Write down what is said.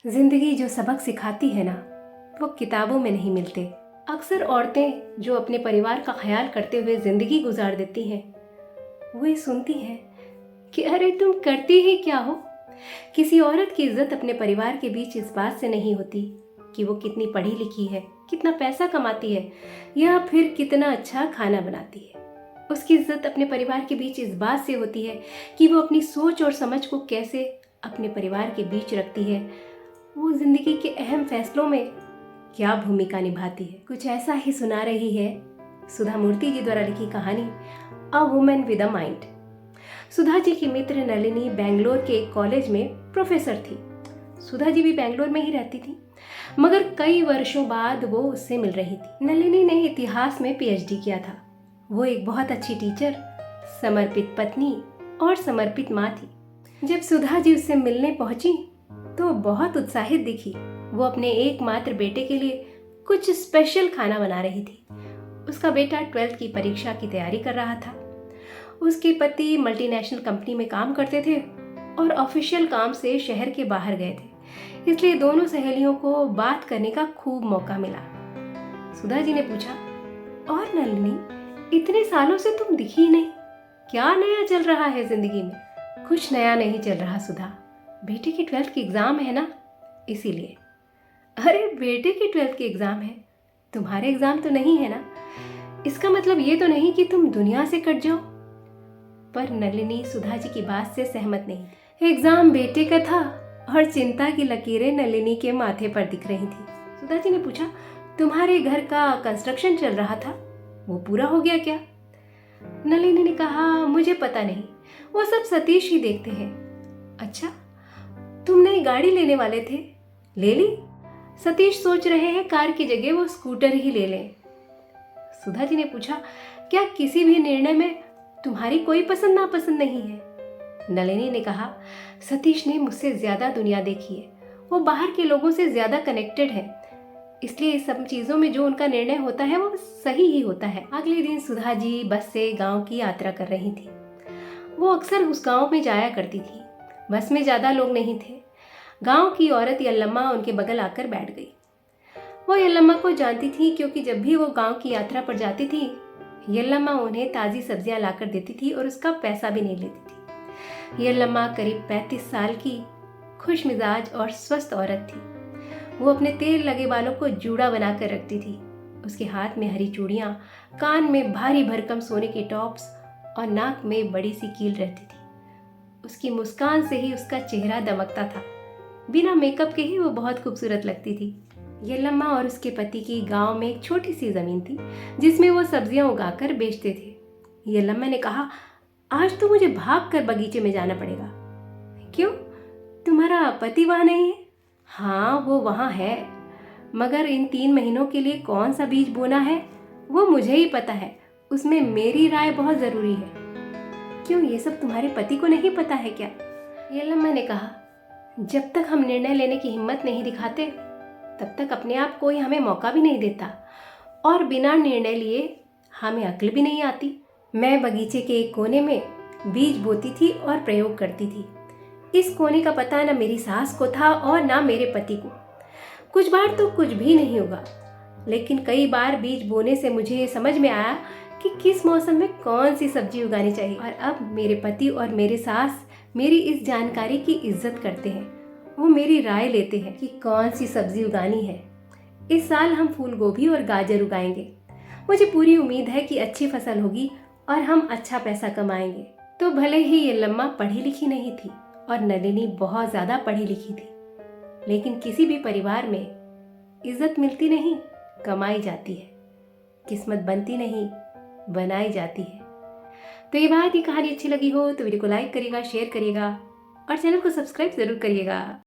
जिंदगी जो सबक सिखाती है ना, वो किताबों में नहीं मिलते। अक्सर औरतें जो अपने परिवार का ख्याल करते हुए जिंदगी गुजार देती हैं, वो ये सुनती हैं कि अरे तुम करती ही क्या हो। किसी औरत की इज्जत अपने परिवार के बीच इस बात से नहीं होती कि वो कितनी पढ़ी लिखी है, कितना पैसा कमाती है या फिर कितना अच्छा खाना बनाती है। उसकी इज्जत अपने परिवार के बीच इस बात से होती है कि वो अपनी सोच और समझ को कैसे अपने परिवार के बीच रखती है, वो जिंदगी के अहम फैसलों में क्या भूमिका निभाती है। कुछ ऐसा ही सुना रही है सुधा मूर्ति जी द्वारा लिखी कहानी a women with a mind. Sudha ji की मित्र नलिनी बेंगलोर के एक कॉलेज में प्रोफेसर थी। सुधा जी भी बेंगलोर में ही रहती थी, मगर कई वर्षों बाद वो उससे मिल रही थी। नलिनी ने इतिहास में पीएचडी किया था। वो एक बहुत अच्छी टीचर, समर्पित पत्नी और समर्पित माँ थी। जब सुधा जी उससे मिलने पहुंची तो बहुत उत्साहित दिखी। वो अपने एकमात्र बेटे के लिए कुछ स्पेशल खाना बना रही थी। उसका बेटा 12th की परीक्षा की तैयारी कर रहा था। उसके पति मल्टीनेशनल कंपनी में काम करते थे और ऑफिशियल काम से शहर के बाहर गए थे, इसलिए दोनों सहेलियों को बात करने का खूब मौका मिला। सुधा जी ने पूछा, और नलिनी, इतने सालों से तुम दिखी नहीं, क्या नया चल रहा है जिंदगी में? कुछ नया नहीं चल रहा सुधा, बेटे की 12th की एग्जाम है ना, इसीलिए। अरे बेटे की 12th की एग्जाम है, तुम्हारे एग्जाम तो नहीं है ना? इसका मतलब ये तो नहीं कि तुम दुनिया से कट जाओ। पर नलिनी सुधा जी की बात से सहमत नहीं। एग्जाम बेटे का था और चिंता की लकीरें नलिनी के माथे पर दिख रही थी। सुधा जी ने पूछा, तुम्हारे घर का कंस्ट्रक्शन चल रहा था, वो पूरा हो गया क्या? नलिनी ने कहा, मुझे पता नहीं, वो सब सतीश ही देखते हैं। अच्छा, तुम नई गाड़ी लेने वाले थे, ले ली? सतीश सोच रहे हैं कार की जगह वो स्कूटर ही ले लें। सुधा जी ने पूछा, क्या किसी भी निर्णय में तुम्हारी कोई पसंद नापसंद नहीं है? नलिनी ने कहा, सतीश ने मुझसे ज्यादा दुनिया देखी है, वो बाहर के लोगों से ज्यादा कनेक्टेड है, इसलिए इस सब चीजों में जो उनका निर्णय होता है वो सही ही होता है। अगले दिन सुधा जी बस से गांव की यात्रा कर रही थी। वो अक्सर उस गांव में जाया करती थी। बस में ज्यादा लोग नहीं थे। गांव की औरत यल्लम्मा उनके बगल आकर बैठ गई। वो यल्लम्मा को जानती थी, क्योंकि जब भी वो गांव की यात्रा पर जाती थी, यल्लम्मा उन्हें ताज़ी सब्जियां लाकर देती थी और उसका पैसा भी नहीं लेती थी। यल्लम्मा करीब 35 साल की खुश मिजाज और स्वस्थ औरत थी। वो अपने तेल लगे बालों को जूड़ा बनाकर रखती थी। उसके हाथ में हरी चूड़ियाँ, कान में भारी भरकम सोने के टॉप्स और नाक में बड़ी सी कील रहती थी। उसकी मुस्कान से ही उसका चेहरा दमकता था। बिना मेकअप के ही वो बहुत खूबसूरत लगती थी। यल्लम्मा और उसके पति की गांव में एक छोटी सी जमीन थी, जिसमें वो सब्जियां उगाकर बेचते थे। यल्लम्मा ने कहा, आज तो मुझे भागकर बगीचे में जाना पड़ेगा। क्यों, तुम्हारा पति वहां नहीं है? हाँ, वो वहां है, मगर इन 3 महीनों के लिए कौन सा बीज बोना है वो मुझे ही पता है। उसमें मेरी राय बहुत जरूरी है। क्यों, ये सब तुम्हारे पति को नहीं पता है क्या? यल्लम्मा ने कहा, जब तक हम निर्णय लेने की हिम्मत नहीं दिखाते, तब तक अपने आप कोई हमें मौका भी नहीं देता, और बिना निर्णय लिए हमें अक्ल भी नहीं आती। मैं बगीचे के एक कोने में बीज बोती थी और प्रयोग करती थी। इस कोने का पता न मेरी सास को था और ना मेरे पति को। कुछ बार तो कुछ भी नहीं होगा, लेकिन कई बार बीज बोने से मुझे ये समझ में आया कि किस मौसम में कौन सी सब्जी उगानी चाहिए। और अब मेरे पति और मेरे सास मेरी इस जानकारी की इज्जत करते हैं। वो मेरी राय लेते हैं कि कौन सी सब्जी उगानी है। इस साल हम फूल गोभी और गाजर उगाएंगे। मुझे पूरी उम्मीद है कि अच्छी फसल होगी और हम अच्छा पैसा कमाएंगे। तो भले ही यल्लम्मा पढ़ी लिखी नहीं थी और नलिनी बहुत ज्यादा पढ़ी लिखी थी, लेकिन किसी भी परिवार में इज्जत मिलती नहीं, कमाई जाती है। किस्मत बनती नहीं, बनाई जाती है। तो ये बात, ये कहानी अच्छी लगी हो तो वीडियो को लाइक करिएगा, शेयर करिएगा और चैनल को सब्सक्राइब जरूर करिएगा।